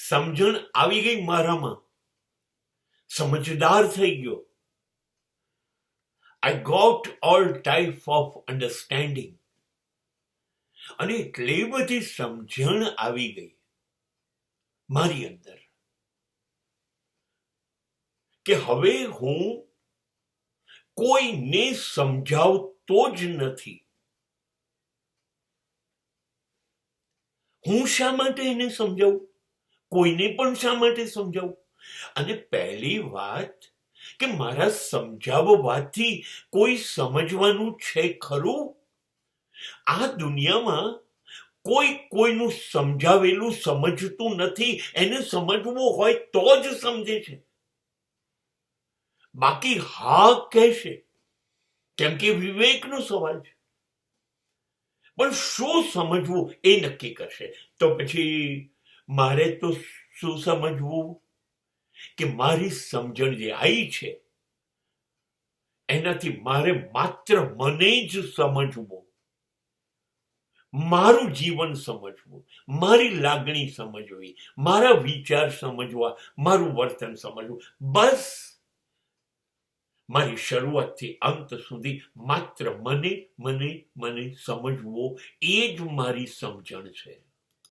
સમજણ આવી ગઈ મારામાં, સમજદાર થઈ ગયો. I got all type of understanding. અને એટલી બધી સમજણ આવી ગઈ મારી અંદર કે હવે હું કોઈને સમજાવતો જ નથી. હું શા માટે એને સમજાવું? કોઈને પણ શા માટે સમજાવું? અને પહેલી વાત કે મારા સમજાવવાથી કોઈ સમજવાનું છે ખરું? આ દુનિયામાં કોઈ કોઈનું સમજાવેલું સમજતું નથી. એને સમજવું હોય તો જ સમજે છે, બાકી હા કહેશે, કેમ કે વિવેકનો સવાલ છે. પણ શું સમજવું એ નક્કી કરશે. તો પછી મારે તો શું સમજવું કે મારી સમજણ જે આવી છે એનાથી મારે માત્ર મને જ સમજવું, મારું જીવન સમજવું, મારી લાગણી સમજવી, મારા વિચાર સમજવા, મારું વર્તન સમજવું. બસ મારી શરૂઆતથી અંત સુધી માત્ર મને મને મને સમજવો, એ જ મારી સમજણ છે.